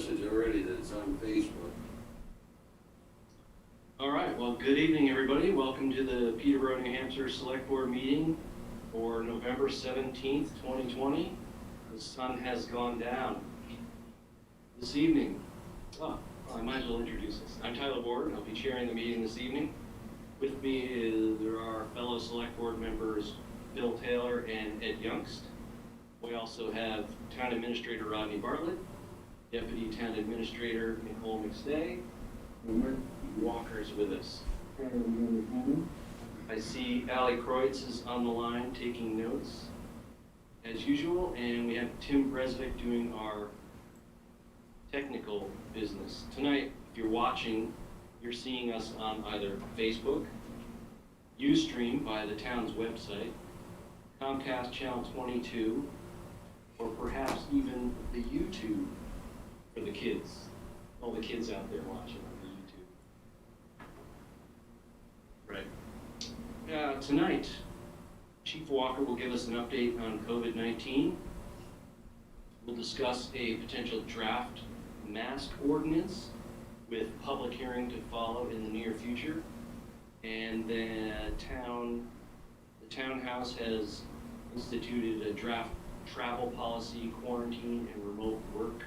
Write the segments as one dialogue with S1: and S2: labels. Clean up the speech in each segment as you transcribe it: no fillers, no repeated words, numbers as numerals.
S1: message already that it's on Facebook.
S2: All right, well, good evening, everybody. Welcome to the Peterborough, New Hampshire Select Board meeting for November 17th, 2020. The sun has gone down. This evening, I might as well introduce us. I'm Tyler Ward, and I'll be chairing the meeting this evening. With me, there are fellow Select Board members Bill Taylor and Ed Youngst. We also have Town Administrator Rodney Bartlett, Deputy Town Administrator Nicole McStay, and Walker's with us. I see Allie Kreutz is on the line taking notes as usual, and we have Tim Bresvik doing our technical business. Tonight, if you're watching, you're seeing us on either Facebook, Ustream by the town's website, Comcast Channel 22, or perhaps even the YouTube for the kids, all the kids out there watching on the YouTube. Right. Tonight, Chief Walker will give us an update on COVID-19. We'll discuss a potential draft mask ordinance with public hearing to follow in the near future. And the townhouse has instituted a draft travel policy, quarantine, and remote work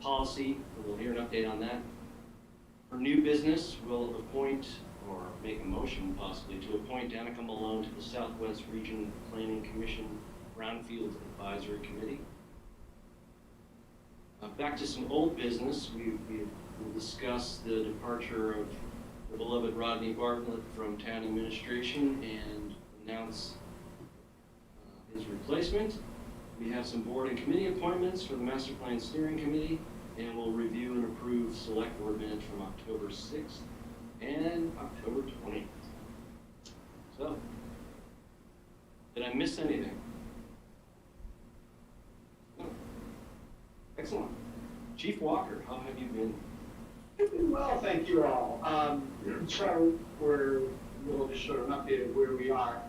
S2: policy. We'll hear an update on that. For new business, we'll appoint, or make a motion possibly, to appoint Danica Malone to the Southwest Region Planning Commission Brownfield Advisory Committee. Back to some old business, we'll discuss the departure of the beloved Rodney Bartlett from town administration and announce his replacement. We have some board and committee appointments for the Master Plan Steering Committee, and we'll review and approve select board minutes from October 6th and October 20th. So, did I miss anything? No. Excellent. Chief Walker, how have you been?
S3: Well, thank you all. So we're just sort of an update of where we are.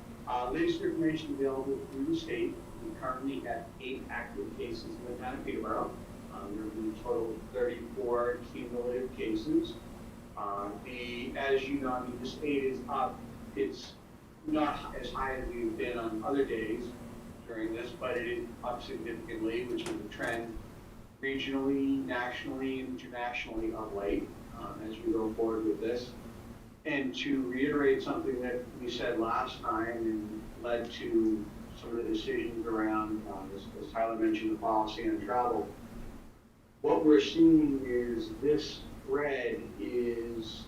S3: Latest information available through the state. We currently have 8 active cases in the town of Peterborough. There have been a total of 34 cumulative cases. As you know, the state is up. It's not as high as we've been on other days during this, but it is up significantly, which is a trend regionally, nationally, and internationally of late as we go forward with this. And to reiterate something that we said last time and led to some of the decisions around, as Tyler mentioned, the policy on travel, what we're seeing is this spread is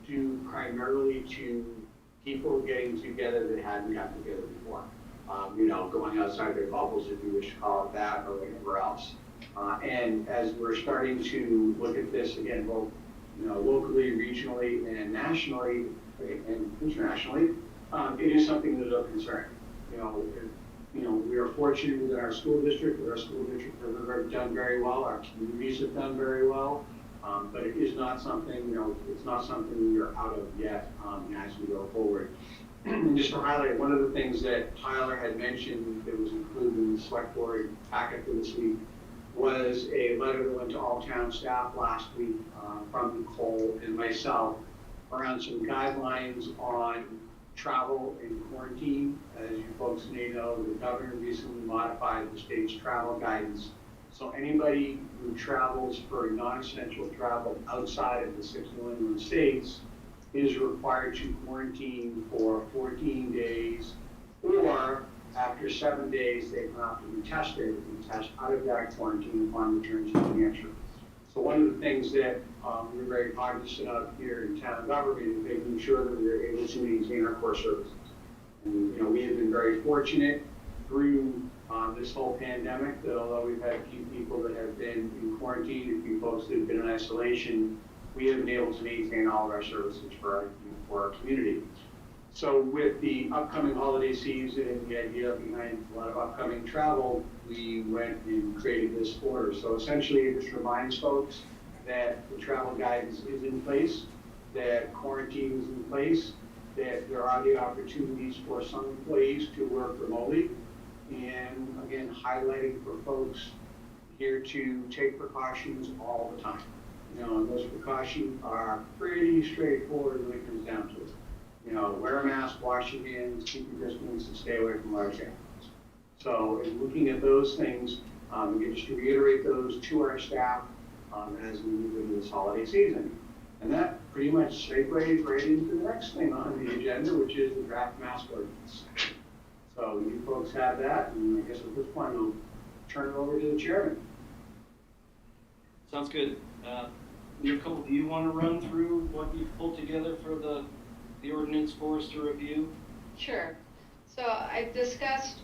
S3: due primarily to people getting together that hadn't gotten together before. Going outside their bubbles, if you wish to call it that, or whatever else. And as we're starting to look at this again, both locally, regionally, and nationally, and internationally, it is something that is of concern. We are fortunate within our school district. Our school district has done very well. Our communities have done very well. But it is not something, it's not something we are out of yet as we go forward. And just to highlight, one of the things that Tyler had mentioned that was included in the select board packet for this week was a letter that went to all town staff last week from Nicole and myself around some guidelines on travel and quarantine. As you folks may know, the governor recently modified the state's travel guidance. So anybody who travels for non-essential travel outside of the 6 New England states is required to quarantine for 14 days, or after 7 days, they have to be tested and test out of that quarantine upon return to New Hampshire. So one of the things that we're very cognizant of here in town government is making sure that we're able to maintain our core services. And we have been very fortunate through this whole pandemic that although we've had a few people that have been in quarantine, a few folks that have been in isolation, we have been able to maintain all of our services for our community. So with the upcoming holiday season and the idea behind a lot of upcoming travel, we went and created this order. So essentially it just reminds folks that the travel guidance is in place, that quarantine is in place, that there are the opportunities for some employees to work remotely, and again, highlighting for folks here to take precautions all the time. You know, and those precautions are pretty straightforward when it comes down to it. You know, wear a mask, wash your hands, keep your distance, and stay away from large animals. So in looking at those things, we just reiterate those to our staff as we move into this holiday season. And that pretty much segues right into the next thing on the agenda, which is the draft mask ordinance. So you folks have that, and I guess at this point I'll turn it over to the chairman.
S2: Sounds good. Nicole, do you want to run through what you've pulled together for the ordinance for us to review?
S4: Sure. So I've discussed,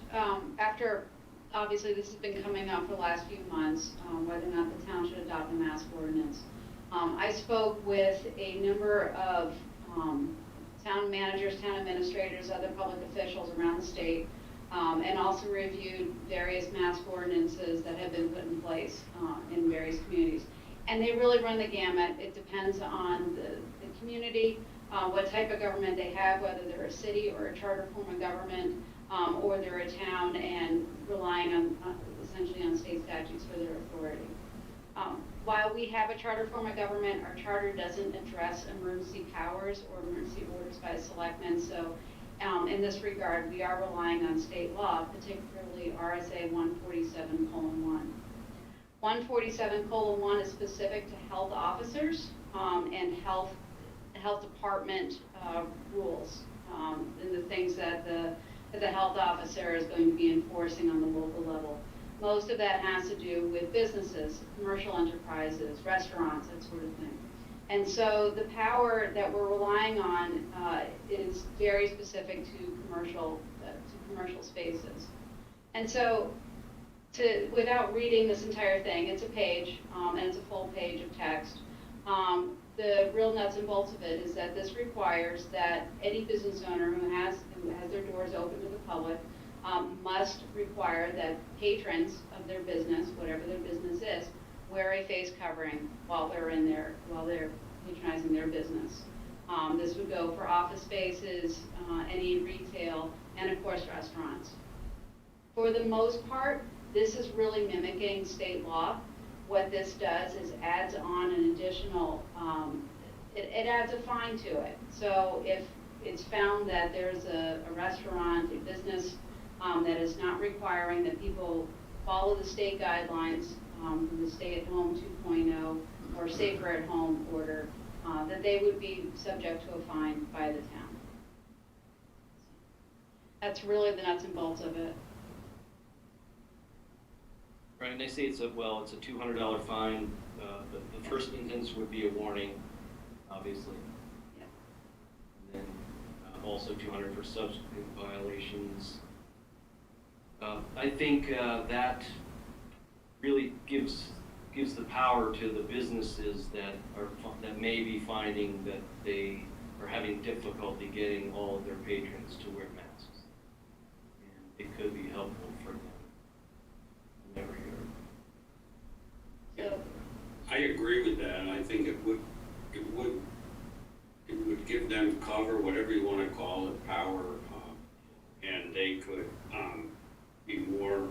S4: after, obviously this has been coming up for the last few months, whether or not the town should adopt a mask ordinance. I spoke with a number of town managers, town administrators, other public officials around the state, and also reviewed various mask ordinances that have been put in place in various communities. And they really run the gamut. It depends on the community, what type of government they have, whether they're a city or a charter form of government, or they're a town and relying on essentially on state statutes for their authority. While we have a charter form of government, our charter doesn't address emergency powers or emergency orders by selectmen. So in this regard, we are relying on state law, particularly RSA 147:1. 147:1 is specific to health officers and health department rules and the things that the health officer is going to be enforcing on the local level. Most of that has to do with businesses, commercial enterprises, restaurants, that sort of thing. And so the power that we're relying on is very specific to commercial spaces. And so, without reading this entire thing, it's a page, and it's a full page of text. The real nuts and bolts of it is that this requires that any business owner who has their doors open to the public must require that patrons of their business, whatever their business is, wear a face covering while they're patronizing their business. This would go for office spaces, any retail, and of course restaurants. For the most part, this is really mimicking state law. What this does is adds on an additional, it adds a fine to it. So if it's found that there's a restaurant, a business that is not requiring that people follow the state guidelines, the Stay at Home 2.0 or Safer at Home order, that they would be subject to a fine by the town. That's really the nuts and bolts of it.
S2: Right, and they say it's a $200 fine. The first instance would be a warning, obviously.
S4: Yep.
S2: And then also $200 for subsequent violations. I think that really gives the power to the businesses that may be finding that they are having difficulty getting all of their patrons to wear masks, and it could be helpful for them.
S4: So,
S1: I agree with that. I think it would give them cover, whatever you want to call it, power, and they could be more,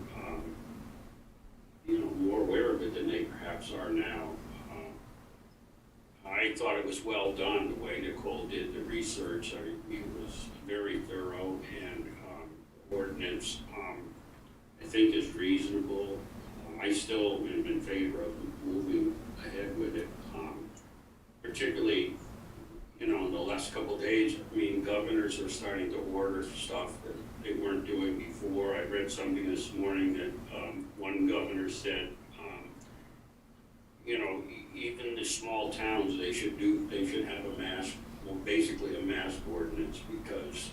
S1: more aware of it than they perhaps are now. I thought it was well done the way Nicole did the research. It was very thorough, and ordinance I think is reasonable. I still am in favor of moving ahead with it, particularly, in the last couple of days. I mean, governors are starting to order stuff that they weren't doing before. I read something this morning that one governor said, even the small towns, they should have a mask, basically a mask ordinance, because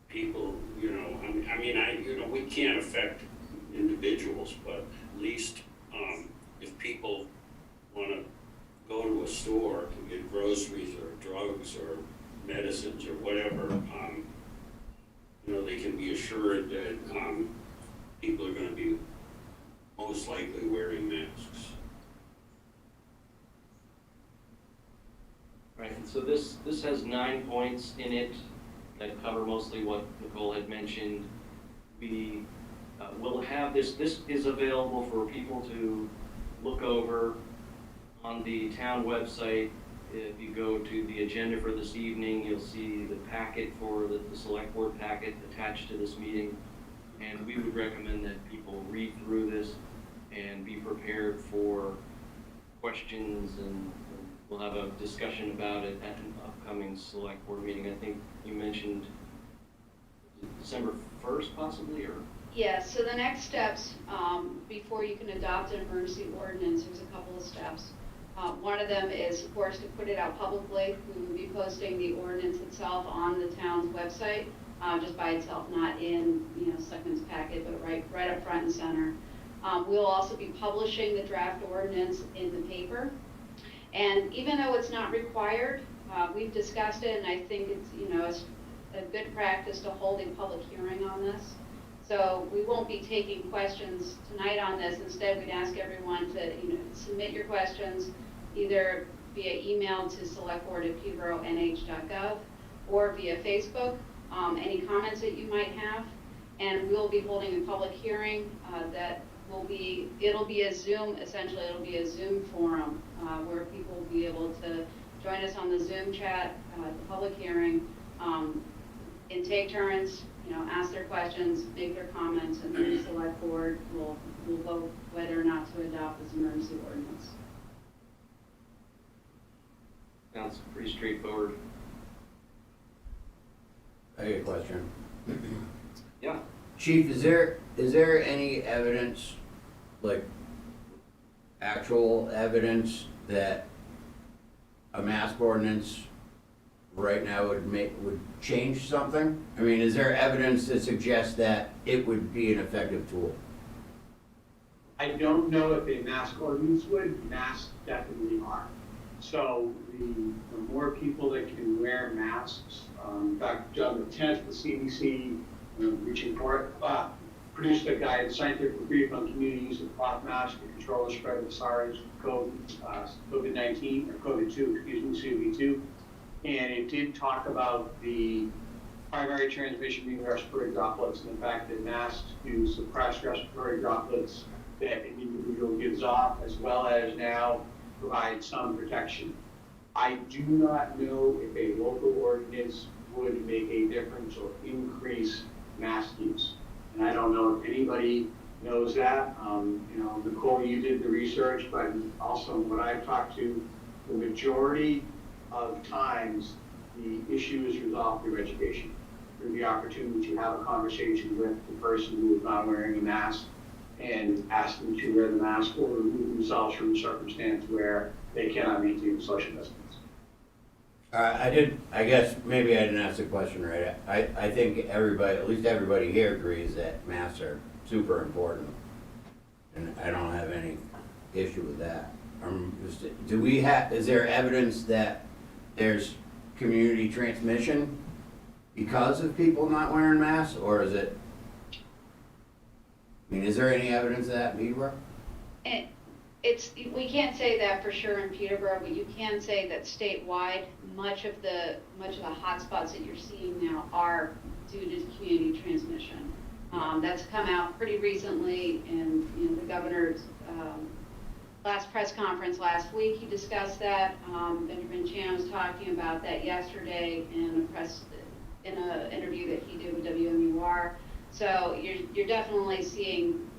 S1: people, we can't affect individuals, but at least if people want to go to a store to get groceries or drugs or medicines or whatever, they can be assured that people are going to be most likely wearing masks.
S2: Right, and so this has 9 points in it that cover mostly what Nicole had mentioned. We We'll have this is available for people to look over on the town website. If you go to the agenda for this evening, you'll see the packet for the select board packet attached to this meeting. And we would recommend that people read through this and be prepared for questions, and we'll have a discussion about it at an upcoming select board meeting. I think you mentioned December 1st possibly, or?
S4: Yeah, so the next steps, before you can adopt an emergency ordinance, there's a couple of steps. One of them is, of course, to put it out publicly. We will be posting the ordinance itself on the town's website, just by itself, not in, Selectmen's packet, but right up front and center. We'll also be publishing the draft ordinance in the paper. And even though it's not required, we've discussed it, and I think it's, it's a good practice to hold a public hearing on this. So we won't be taking questions tonight on this. Instead, we'd ask everyone to, submit your questions either via email to selectboard@peterborough.nh.gov or via Facebook, any comments that you might have. And we'll be holding a public hearing it'll be a Zoom, essentially it'll be a Zoom forum where people will be able to join us on the Zoom chat, the public hearing, and take turns, ask their questions, make their comments, and then the select board will vote whether or not to adopt this emergency ordinance.
S2: Sounds pretty straightforward.
S5: I got a question.
S2: Yeah.
S5: Chief, is there any evidence, like actual evidence, that a mask ordinance right now would change something? I mean, is there evidence that suggests that it would be an effective tool?
S3: I don't know if a mask ordinance would, masks definitely are. So the more people that can wear masks, in fact, on the 10th, the CDC, reaching for it, produced a guide, scientific brief on community use of cloth masks to control the spread of COVID-19, or COVID-2, CoV-2. And it did talk about the primary transmission being respiratory droplets, and the fact that masks do suppress respiratory droplets that an individual gives off, as well as now provide some protection. I do not know if a local ordinance would make a difference or increase mask use. And I don't know if anybody knows that. Nicole, you did the research, but also what I've talked to, the majority of times, the issue is resolved through education, through the opportunity to have a conversation with the person who is not wearing a mask and ask them to wear the mask or remove themselves from a circumstance where they cannot maintain social distance.
S5: I guess maybe I didn't ask the question right. I think everybody, at least everybody here agrees that masks are super important. And I don't have any issue with that. Is there evidence that there's community transmission because of people not wearing masks, or is it, is there any evidence of that in Peterborough?
S4: We can't say that for sure in Peterborough, but you can say that statewide, much of the hotspots that you're seeing now are due to community transmission. That's come out pretty recently in the governor's last press conference last week. He discussed that. Benjamin Chan was talking about that yesterday in an interview that he did with WMUR. So you're definitely seeing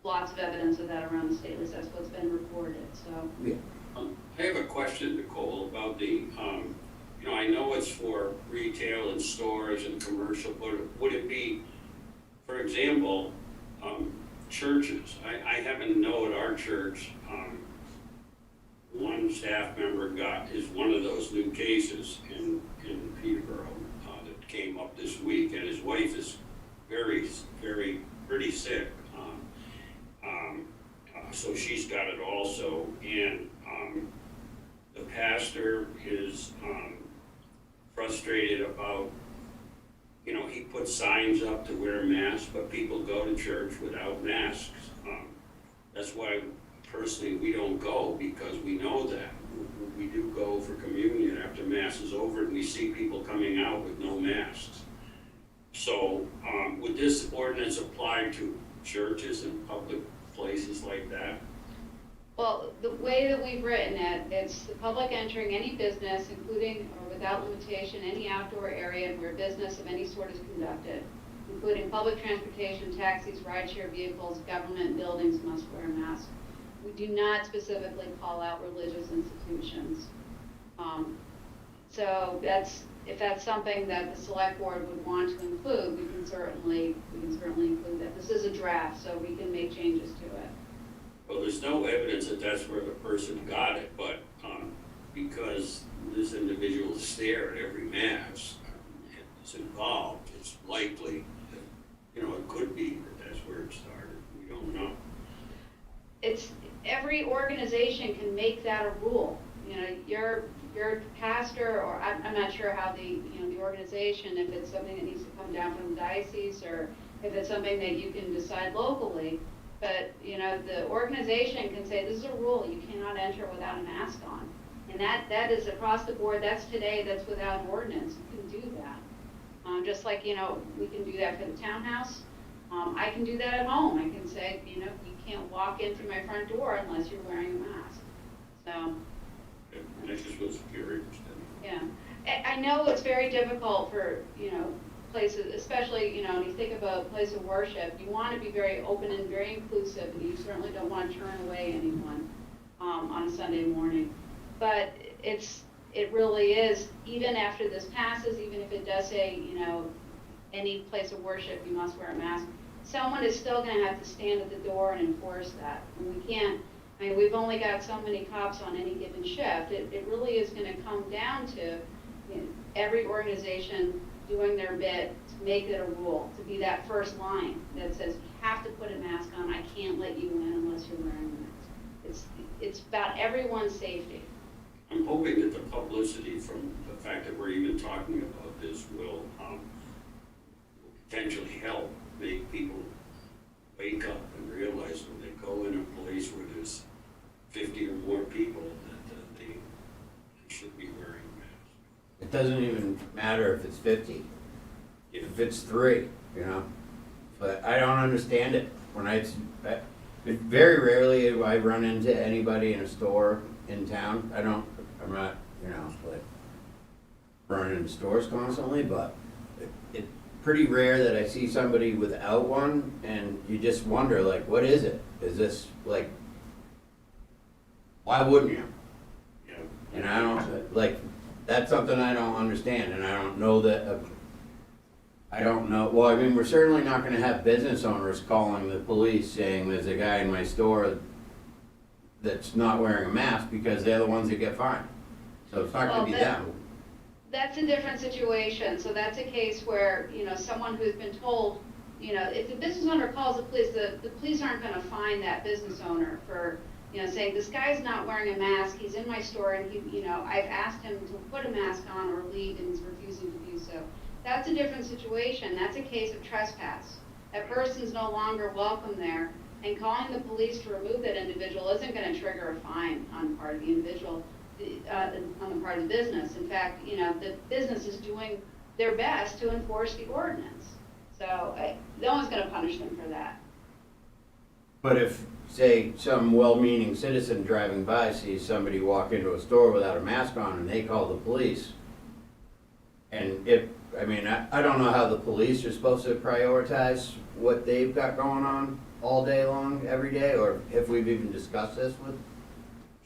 S4: lots of evidence of that around the state. At least that's what's been reported. So.
S5: Yeah.
S1: I have a question, Nicole, about the, I know it's for retail and stores and commercial, but would it be, for example, churches? I happen to know at our church, one staff member is one of those new cases in Peterborough that came up this week, and his wife is pretty sick. So she's got it also, and the pastor is frustrated about, he puts signs up to wear masks, but people go to church without masks. That's why personally we don't go, because we know that. We do go for communion after Mass is over, and we see people coming out with no masks. So would would this ordinance apply to churches and public places like that?
S4: Well, the way that we've written it, it's the public entering any business, including or without limitation, any outdoor area where business of any sort is conducted, including public transportation, taxis, rideshare vehicles, government buildings must wear a mask. We do not specifically call out religious institutions. So if that's something that the select board would want to include, we can certainly include that. This is a draft, so we can make changes to it.
S1: Well, there's no evidence that that's where the person got it, but because this individual is there at every mass, it's involved, it's likely that, it could be that that's where it started. We don't know.
S4: Every organization can make that a rule. Your pastor, or I'm not sure how the organization, if it's something that needs to come down from the diocese, or if it's something that you can decide locally. But, the organization can say, this is a rule, you cannot enter without a mask on. And that is across the board, that's without an ordinance, you can do that. Just like, we can do that for the townhouse. I can do that at home. I can say, you can't walk in through my front door unless you're wearing a mask. So.
S1: I just was curious.
S4: Yeah. I know it's very difficult for, places, especially, when you think about a place of worship, you want to be very open and very inclusive, and you certainly don't want to turn away anyone on a Sunday morning. But it really is, even after this passes, even if it does say, any place of worship, you must wear a mask, someone is still going to have to stand at the door and enforce that. And we can't, we've only got so many cops on any given shift. It really is going to come down to every organization doing their bit to make it a rule, to be that first line that says, you have to put a mask on, I can't let you in unless you're wearing a mask. It's about everyone's safety.
S1: I'm hoping that the publicity from the fact that we're even talking about this will potentially help make people wake up and realize when they go in a place where there's 50 or more people that they should be wearing masks.
S5: It doesn't even matter if it's 50, if it's 3, But I don't understand it. Very rarely do I run into anybody in a store in town. I'm not, like running in stores constantly, but it's pretty rare that I see somebody without one, and you just wonder, like, what is it? Is this, like, why wouldn't you?
S1: Yeah.
S5: And I don't, like, that's something I don't understand, and I don't know that, well, we're certainly not gonna have business owners calling the police saying there's a guy in my store that's not wearing a mask, because they're the ones that get fined. So it's not gonna be them.
S4: That's a different situation. So that's a case where, someone who's been told, if the business owner calls the police aren't gonna fine that business owner for, saying, this guy's not wearing a mask, he's in my store, and I've asked him to put a mask on or leave, and he's refusing to do so. That's a different situation. That's a case of trespass. That person's no longer welcome there, and calling the police to remove that individual isn't gonna trigger a fine on the part of the individual, on the part of the business. In fact, the business is doing their best to enforce the ordinance. So no one's gonna punish them for that.
S5: But if, say, some well-meaning citizen driving by sees somebody walk into a store without a mask on and they call the police, and I don't know how the police are supposed to prioritize what they've got going on all day long, every day, or if we've even discussed this with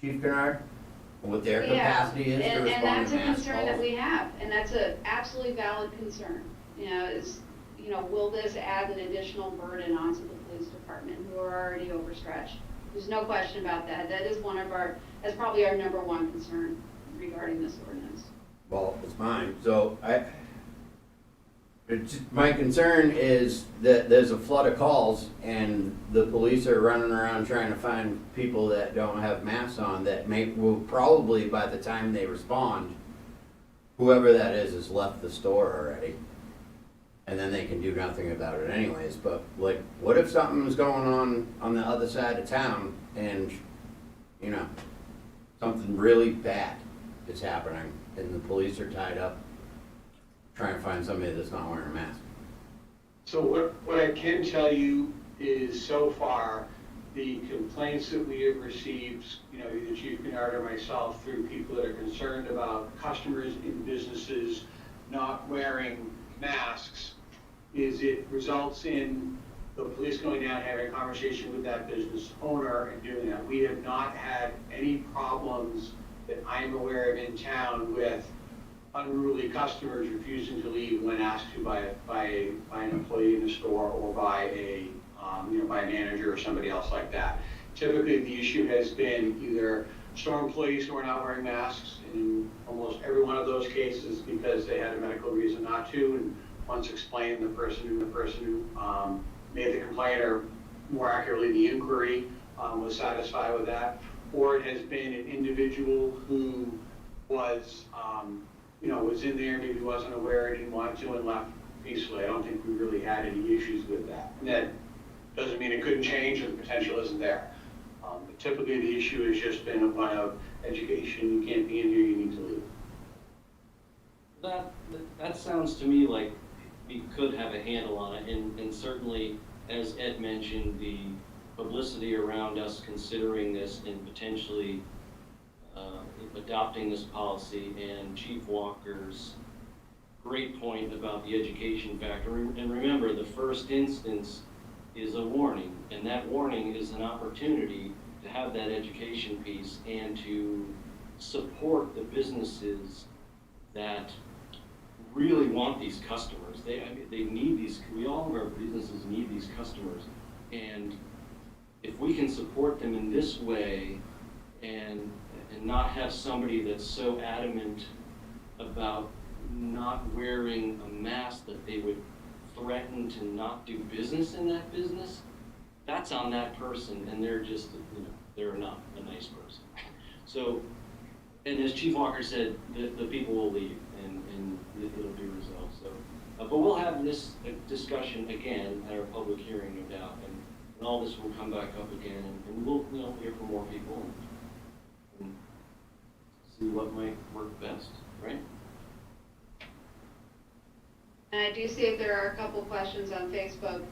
S5: Chief Kennard, what their capacity is to respond to mass calls.
S4: And that's a concern that we have, and that's an absolutely valid concern. Will this add an additional burden onto the police department, who are already overstretched? There's no question about that. That is that's probably our number one concern regarding this ordinance.
S5: Well, it's mine. So my concern is that there's a flood of calls and the police are running around trying to find people that don't have masks on that will probably, by the time they respond, whoever that is has left the store already. And then they can do nothing about it anyways. But like, what if something's going on the other side of town and, something really bad is happening and the police are tied up trying to find somebody that's not wearing a mask?
S3: So what I can tell you is so far, the complaints that we have received, you know, either Chief Kennard or myself, through people that are concerned about customers in businesses not wearing masks, is it results in the police going down, having a conversation with that business owner and doing that. We have not had any problems that I'm aware of in town with unruly customers refusing to leave when asked to by an employee in the store or by a by a manager or somebody else like that. Typically, the issue has been either store employees who are not wearing masks in almost every one of those cases because they had a medical reason not to, and once explained, the person who made the complaint, or more accurately, the inquiry, was satisfied with that. Or it has been an individual who was, was in there, maybe wasn't aware, didn't want to, and left peacefully. I don't think we really had any issues with that. And that doesn't mean it couldn't change or the potential isn't there. But typically the issue has just been one of education. You can't be in here, you need to leave.
S2: That sounds to me like we could have a handle on it, and certainly, as Ed mentioned, the publicity around us considering this and potentially adopting this policy, and Chief Walker's great point about the education factor. And remember, the first instance is a warning, and that warning is an opportunity to have that education piece and to support the businesses that really want these customers. They need these, all of our businesses need these customers. And if we can support them in this way and not have somebody that's so adamant about not wearing a mask that they would threaten to not do business in that business, that's on that person, and they're just, they're not a nice person. So, and as Chief Walker said, the people will leave, and it'll be resolved. So, but we'll have this discussion again at our public hearing, no doubt, and all this will come back up again, and we'll hear from more people and see what might work best, right?
S4: And I do see if there are a couple questions on Facebook.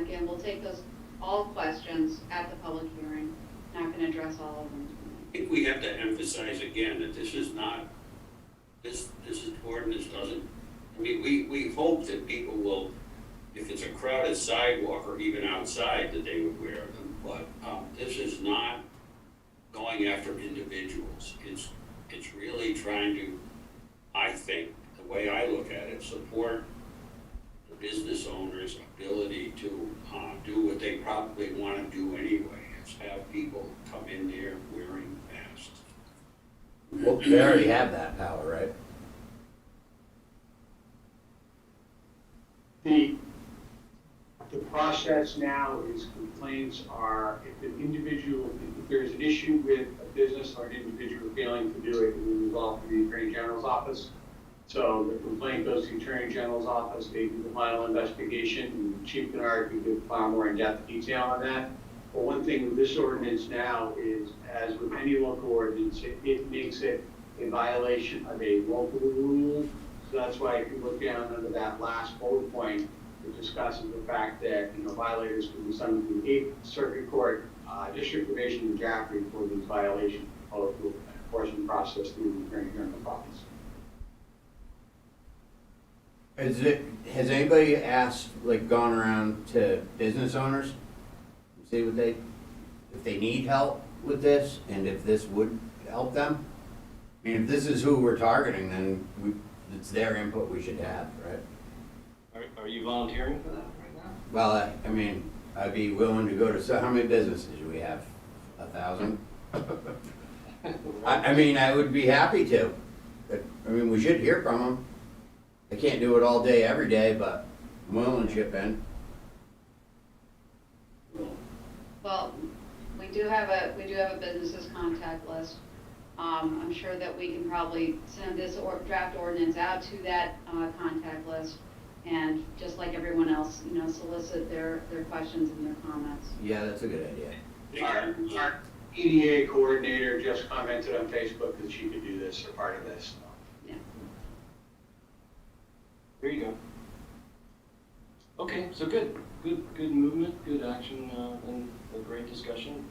S4: Again, we'll take those, all questions at the public hearing. Not going to address all of them tonight.
S1: I think we have to emphasize again that this is not, this ordinance doesn't, I mean, we hope that people will, if it's a crowded sidewalk or even outside, that they would wear them. But this is not going after individuals. It's really trying to, I think, the way I look at it, support the business owner's ability to do what they probably want to do anyway. Is have people come in there wearing masks.
S5: Well, they already have that power, right?
S3: The process now is complaints are, if an individual, if there's an issue with a business or an individual failing to do it, it will resolve to the Attorney General's office. So the complaint goes to the Attorney General's office, they do the final investigation, and Chief Kennard can give far more in-depth detail on that. But one thing with this ordinance now is, as with any local ordinance, it makes it a violation of a local rule. So that's why if you look down under that last bullet point, it discusses the fact that violators can be sent to the 8th Circuit Court District Division in Jaffrey for these violations, both through an enforcement process through the Attorney General's office.
S5: Has anybody asked, gone around to business owners, see what if they need help with this, and if this would help them? I mean, if this is who we're targeting, then it's their input we should have, right?
S2: Are you volunteering for that right now?
S5: Well, I mean, I'd be willing to go to, so how many businesses do we have? 1,000? I mean, I would be happy to. I mean, we should hear from them. I can't do it all day, every day, but I'm willing to chip in.
S4: Well, we do have a business's contact list. I'm sure that we can probably send this draft ordinance out to that contact list, and just like everyone else, solicit their questions and their comments.
S5: Yeah, that's a good idea.
S3: Our EDA coordinator just commented on Facebook that she could do this or part of this.
S4: Yeah.
S2: There you go. Okay, so good movement, good action, and a great discussion.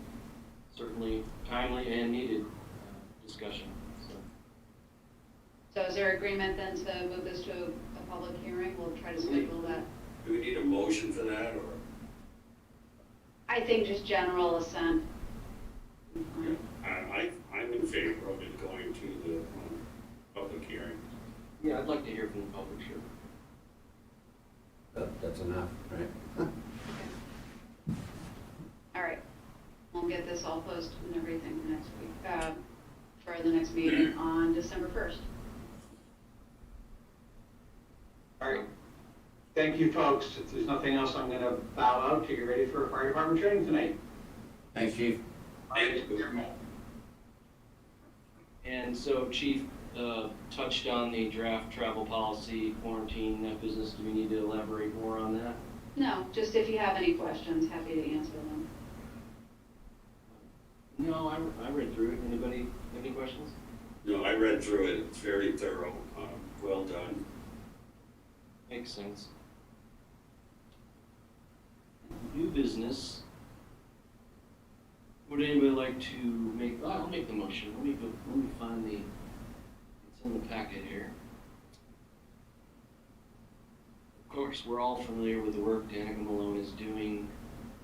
S2: Certainly timely and needed discussion, so.
S4: So is there agreement then to move this to a public hearing? We'll try to schedule that.
S1: Do we need a motion for that, or?
S4: I think just general assent.
S1: I'm in favor of it going to the public hearing.
S2: Yeah, I'd like to hear from the public, sure.
S5: That's enough, right?
S4: All right, we'll get this all posted and everything next week, for the next meeting on December 1st.
S3: All right. Thank you, folks. If there's nothing else, I'm gonna bow out to get ready for fire department training tonight.
S5: Thanks, chief.
S1: Thank you.
S2: And so Chief touched on the draft travel policy, quarantine, that business. Do we need to elaborate more on that?
S4: No, just if you have any questions, happy to answer them.
S2: No, I read through it. Anybody have any questions?
S1: No, I read through it, it's very thorough, well done.
S2: Makes sense. New business. Would anybody like to make, I'll make the motion. Let me find it's in the packet here. Of course, we're all familiar with the work Danica Malone is doing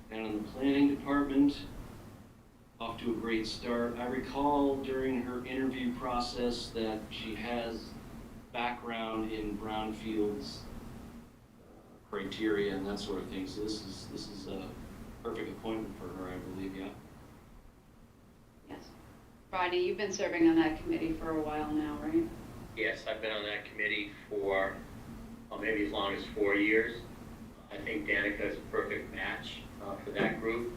S2: down in the planning department. Off to a great start. I recall during her interview process that she has background in brownfields criteria and that sort of thing. So this is a perfect appointment for her, I believe. Yeah.
S4: Yes. Rodney, you've been serving on that committee for a while now, right?
S6: Yes, I've been on that committee for maybe as long as 4 years. I think Danica is a perfect match for that group.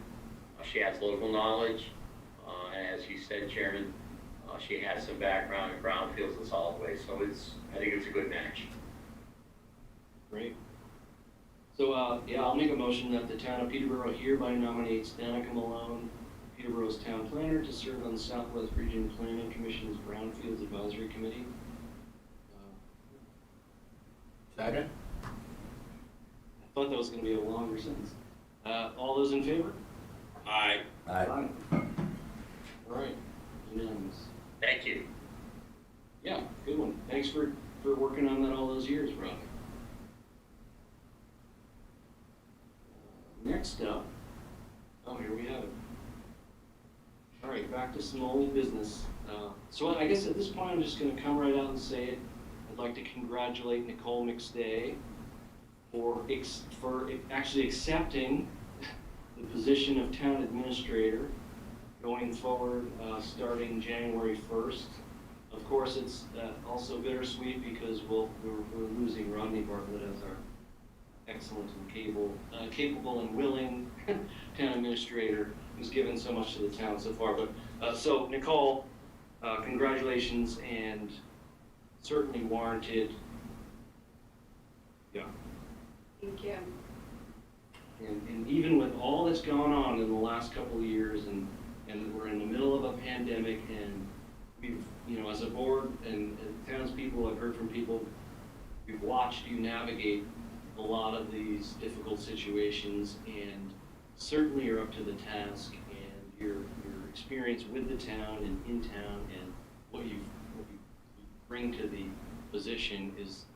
S6: She has local knowledge, and as you said, Chairman, she has some background in brownfields and solid waste, so I think it's a good match.
S2: Great. So, yeah, I'll make a motion that the town of Peterborough hereby nominates Danica Malone, Peterborough's town planner, to serve on the Southwest Region Planning Commission's Brownfields Advisory Committee.
S5: Second?
S2: I thought that was going to be a longer sentence. All those in favor?
S1: Aye.
S5: Aye.
S2: All right, unanimous.
S6: Thank you.
S2: Yeah, good one. Thanks for working on that all those years, Rob. Next up, here we have it. All right, back to some old business. So I guess at this point, I'm just going to come right out and say it. I'd like to congratulate Nicole McStay for actually accepting the position of town administrator going forward, starting January 1st. Of course, it's also bittersweet because we're losing Rodney Bartlett as our excellent and capable and willing town administrator who's given so much to the town so far. But so Nicole, congratulations, and certainly warranted. Yeah.
S4: Thank you.
S2: And even with all that's gone on in the last couple of years, and we're in the middle of a pandemic, and we've, as a board and townspeople, I've heard from people, we've watched you navigate a lot of these difficult situations, and certainly you're up to the task, and your experience with the town and in town, and what you bring to the position is,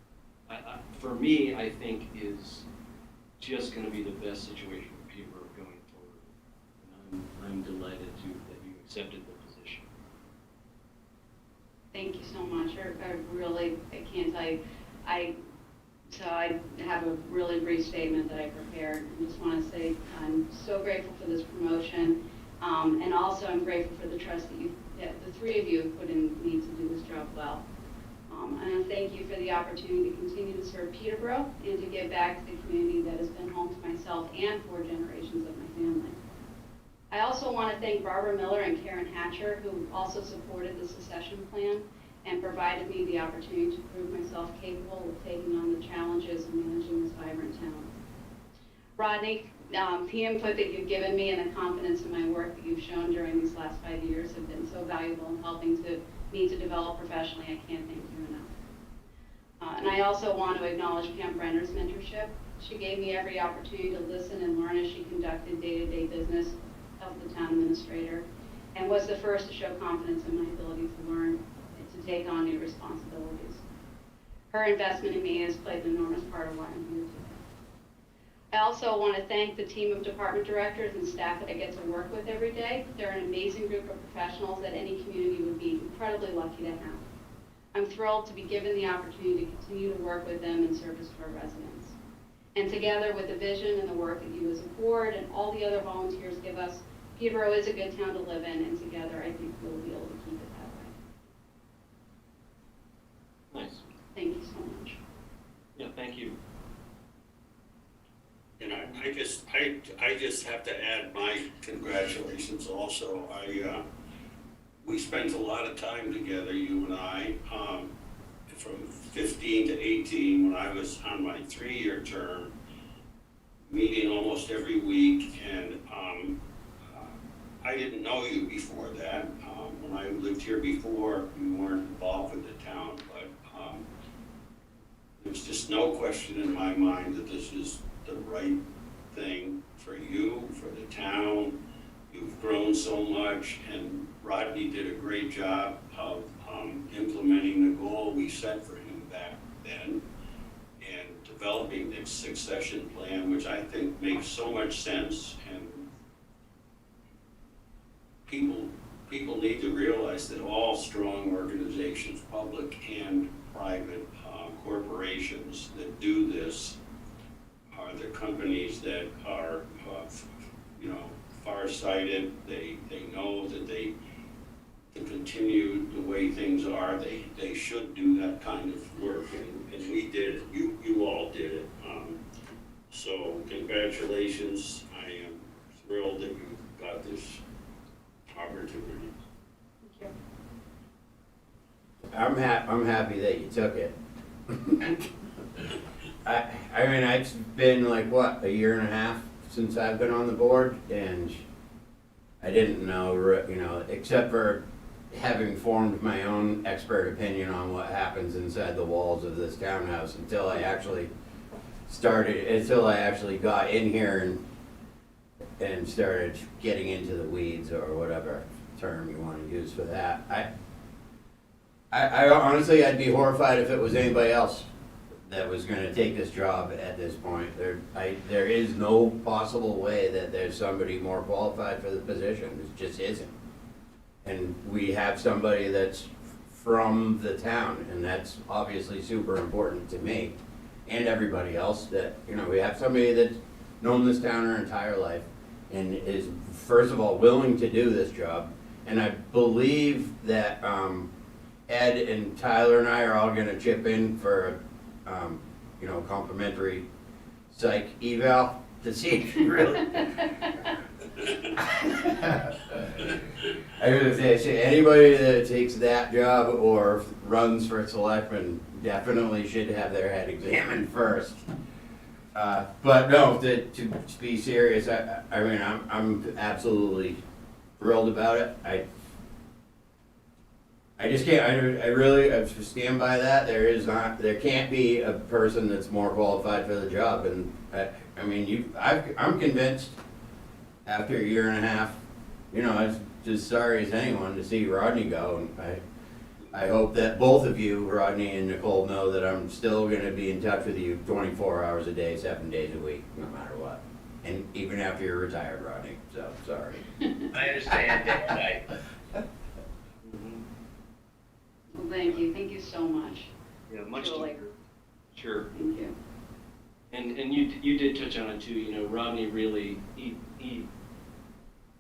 S2: for me, I think is just going to be the best situation for Peterborough going forward. And I'm delighted that you accepted the position.
S4: Thank you so much. I can't tell you. So I have a really brief statement that I prepared. I just want to say I'm so grateful for this promotion, and also I'm grateful for the trust that the three of you have put in me to do this job well. And I thank you for the opportunity to continue to serve Peterborough and to give back to the community that has been home to myself and 4 generations of my family. I also want to thank Barbara Miller and Karen Hatcher, who also supported the succession plan and provided me the opportunity to prove myself capable of taking on the challenges of managing this vibrant town. Rodney, the input that you've given me and the confidence in my work that you've shown during these last 5 years have been so valuable in helping me to develop professionally. I can't thank you enough. And I also want to acknowledge Pam Brenner's mentorship. She gave me every opportunity to listen and learn as she conducted day-to-day business of the town administrator, and was the first to show confidence in my ability to learn and to take on new responsibilities. Her investment in me has played an enormous part of why I'm here today. I also want to thank the team of department directors and staff that I get to work with every day. They're an amazing group of professionals that any community would be incredibly lucky to have. I'm thrilled to be given the opportunity to continue to work with them in service to our residents. And together with the vision and the work that you as a board and all the other volunteers give us, Peterborough is a good town to live in, and together I think we'll be able to keep it that way.
S2: Nice.
S4: Thank you so much.
S2: Yeah, thank you.
S1: And I just have to add my congratulations also. We spent a lot of time together, you and I, from 15 to 18, when I was on my 3-year term, meeting almost every week, and I didn't know you before that. When I lived here before, you weren't involved with the town, but there's just no question in my mind that this is the right thing for you, for the town. You've grown so much, and Rodney did a great job of implementing the goal we set for him back then and developing this succession plan, which I think makes so much sense. And people need to realize that all strong organizations, public and private corporations that do this, are the companies that are, far-sighted. They know that to continue the way things are, they should do that kind of work, and we did it. You all did it. So congratulations. I am thrilled that you got this opportunity.
S4: Thank you.
S5: I'm happy that you took it. I mean, it's been like, what, a year and a half since I've been on the board, and I didn't know, except for having formed my own expert opinion on what happens inside the walls of this townhouse until I actually got in here and started getting into the weeds, or whatever term you want to use for that. I honestly, I'd be horrified if it was anybody else that was gonna take this job at this point. There is no possible way that there's somebody more qualified for the position. It just isn't. And we have somebody that's from the town, and that's obviously super important to me and everybody else, that, we have somebody that's known this town her entire life and is, first of all, willing to do this job. And I believe that Ed and Tyler and I are all gonna chip in for complimentary psych eval to see if you really. I was gonna say, anybody that takes that job or runs for selectman definitely should have their head examined first. But no, to be serious, I mean, I'm absolutely thrilled about it. I just can't, I really, I stand by that. There can't be a person that's more qualified for the job. And I'm convinced after a year and a half, I'm just sorry as anyone to see Rodney go. And I hope that both of you, Rodney and Nicole, know that I'm still gonna be in touch with you 24 hours a day, 7 days a week, no matter what. And even after you're retired, Rodney, so, sorry.
S6: I understand that.
S4: Well, thank you so much.
S2: Yeah, much
S4: Truly.
S2: Sure.
S4: Thank you.
S2: And you did touch on it too. Rodney really he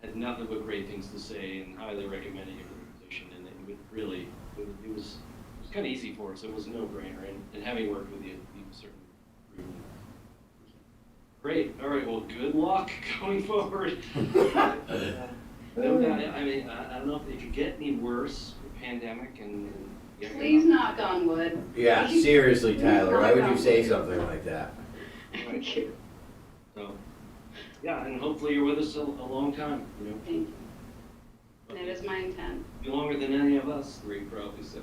S2: had nothing but great things to say and highly recommended you for the position. And it would really it was kind of easy for us. It was a no-brainer. And having worked with you certainly really. Great. All right. Well, good luck going forward. No doubt. I mean, I don't know if it could get any worse. Pandemic and
S4: Please knock on wood.
S5: Yeah, seriously, Tyler, why would you say something like that?
S4: Thank you.
S2: So, yeah, and hopefully you're with us a long time,
S4: Thank you. That is my intent.
S2: Longer than any of us three probably, so.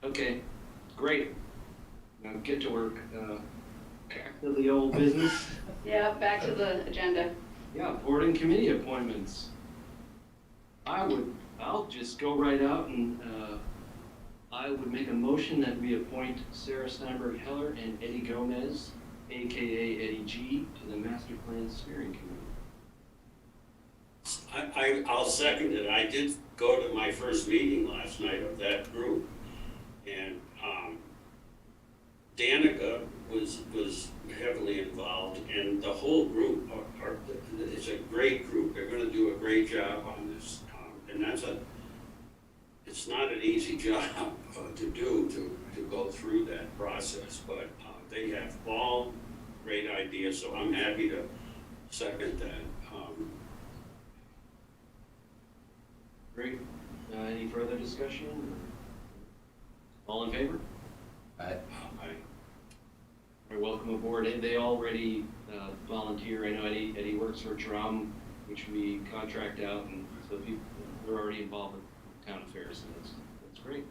S2: Okay, great. get to work. Back to the old business.
S4: Yeah, back to the agenda.
S2: Yeah, board and committee appointments. I'll just go right out and, I would make a motion that we appoint Sarah Steinberg Heller and Eddie Gomez, AKA Eddie G, to the Master Plan Steering Committee.
S1: I'll second it. I did go to my first meeting last night of that group, and Danica was heavily involved, and the whole group it's a great group. They're gonna do a great job on this, and it's not an easy job to do, to go through that process, but they have all great ideas, so I'm happy to second that.
S2: Great. Any further discussion? All in favor?
S5: I,
S2: You're welcome aboard. They already volunteer. I know Eddie works for Drum, which we contract out, and so people, they're already involved with town affairs, and that's great.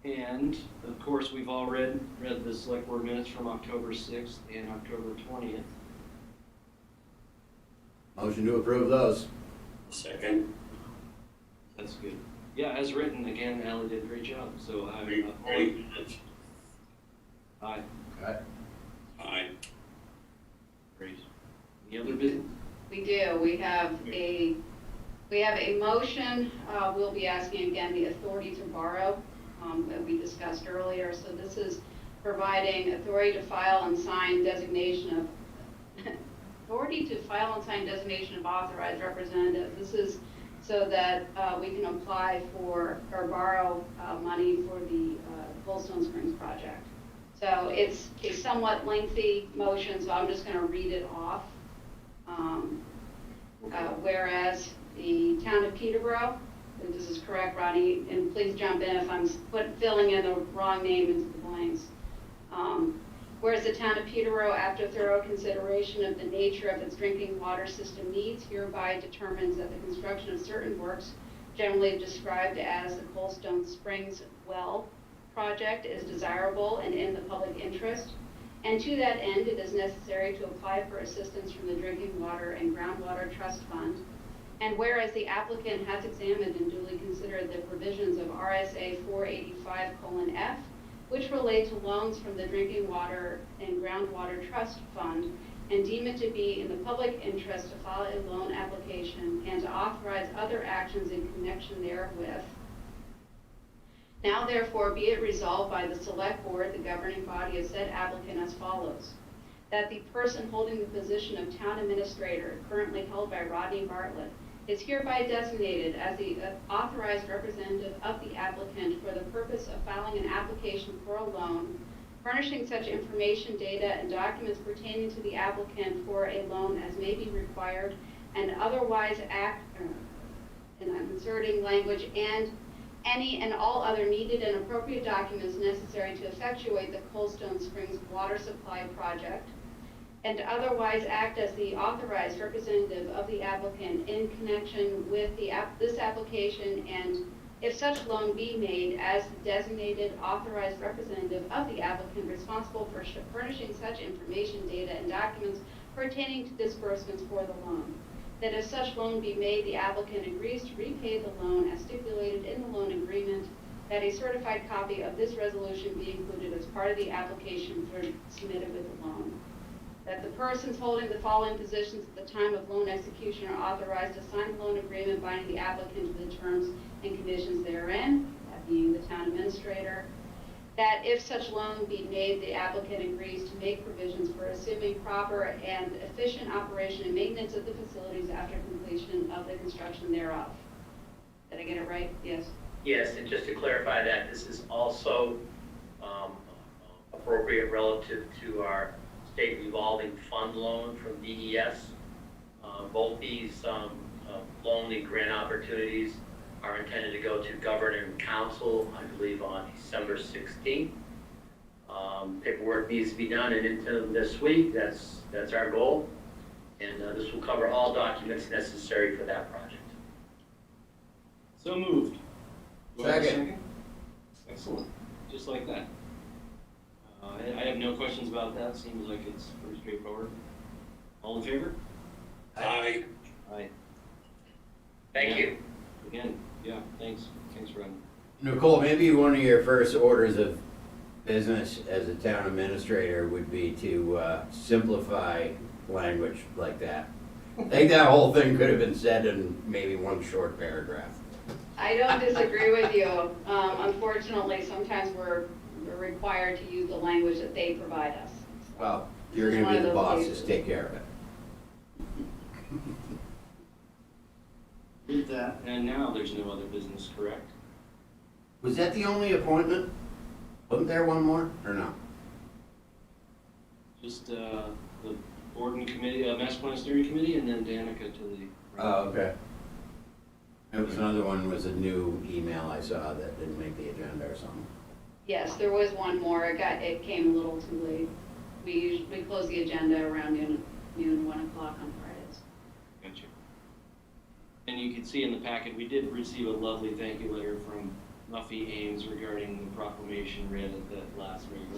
S2: And of course, we've all read the select board minutes from October 6th and October 20th.
S5: motion to approve those.
S1: Second.
S2: That's good. Yeah, as written, again, Ally did a great job, so I'm
S1: Great minutes.
S2: Aye.
S5: Okay.
S1: Aye.
S2: Great. Any other business?
S4: We do. We have a motion. We'll be asking again the authority to borrow that we discussed earlier. So this is providing authority to file and sign designation of authorized representative. This is so that we can apply for or borrow money for the Coldstone Springs project. So it's a somewhat lengthy motion, so I'm just going to read it off. Whereas the town of Peterborough, and this is correct, Ronnie, and please jump in if I'm filling in the wrong name into the blanks. Whereas the town of Peterborough, after thorough consideration of the nature of its drinking water system needs, hereby determines that the construction of certain works, generally described as the Coldstone Springs Well project, is desirable and in the public interest. And to that end, it is necessary to apply for assistance from the Drinking Water and Groundwater Trust Fund. And whereas the applicant has examined and duly considered the provisions of RSA 485:F, which relate to loans from the Drinking Water and Groundwater Trust Fund, and deem it to be in the public interest to file a loan application and to authorize other actions in connection therewith. Now therefore be it resolved by the Select Board, the governing body of said applicant, as follows. That the person holding the position of Town Administrator, currently held by Rodney Bartlett, is hereby designated as the authorized representative of the applicant for the purpose of filing an application for a loan, furnishing such information, data, and documents pertaining to the applicant for a loan as may be required, and otherwise act, and I'm inserting language, and any and all other needed and appropriate documents necessary to effectuate the Coldstone Springs water supply project, and otherwise act as the authorized representative of the applicant in connection with this application, and if such loan be made, as the designated authorized representative of the applicant responsible for furnishing such information, data, and documents pertaining to disbursements for the loan. That if such loan be made, the applicant agrees to repay the loan as stipulated in the loan agreement, that a certified copy of this resolution be included as part of the application submitted with the loan. That the persons holding the following positions at the time of loan execution are authorized to sign the loan agreement binding the applicant to the terms and conditions therein, that being the town administrator. That if such loan be made, the applicant agrees to make provisions for assuming proper and efficient operation and maintenance of the facilities after completion of the construction thereof. Did I get it right? Yes.
S6: Yes, and just to clarify that, this is also appropriate relative to our state revolving fund loan from DES. Both these loan and grant opportunities are intended to go to Governor and Council, I believe, on December 16th. Paperwork needs to be done and into this week. That's our goal. And this will cover all documents necessary for that project.
S2: So moved. Do I have a
S5: Second.
S2: Excellent. Just like that. I have no questions about that, seems like it's pretty straightforward. All in favor?
S1: Aye.
S2: Aye.
S6: Thank you.
S2: Again, yeah, thanks, Ron.
S5: Nicole, maybe one of your first orders of business as a town administrator would be to simplify language like that. I think that whole thing could have been said in maybe one short paragraph.
S4: I don't disagree with you. Unfortunately, sometimes we're required to use the language that they provide us.
S5: Well, you're
S4: This is
S5: gonna be
S4: one
S5: the
S4: of those
S5: boss,
S4: cases.
S5: just take care of it.
S2: With that, and now there's no other business, correct?
S5: Was that the only appointment? Wasn't there one more, or no?
S2: Just the board and committee, master plan steering committee, and then Danica to the.
S5: Oh, okay. There was another one, was a new email I saw that didn't make the agenda or something.
S4: Yes, there was one more. It came a little too late. We close the agenda around noon, 1 o'clock on Fridays.
S2: Gotcha. And you can see in the packet, we did receive a lovely thank you letter from Muffy Ames regarding the proclamation read at the last meeting.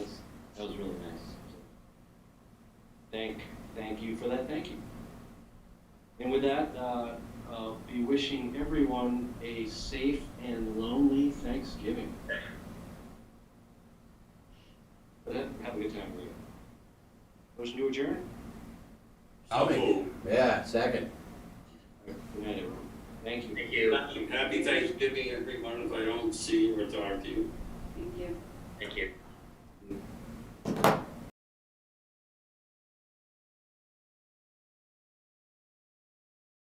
S2: That was really nice. Thank you for that, thank you. And with that, I'll be wishing everyone a safe and lonely Thanksgiving. Have a good time, Maria. Motion to adjourn?
S5: I'll make it. Yeah, second.
S2: Good night, everyone. Thank you.
S6: Thank you.
S1: Happy Thanksgiving, everyone, if I don't see you or talk to you.
S4: Thank you.
S6: Thank you.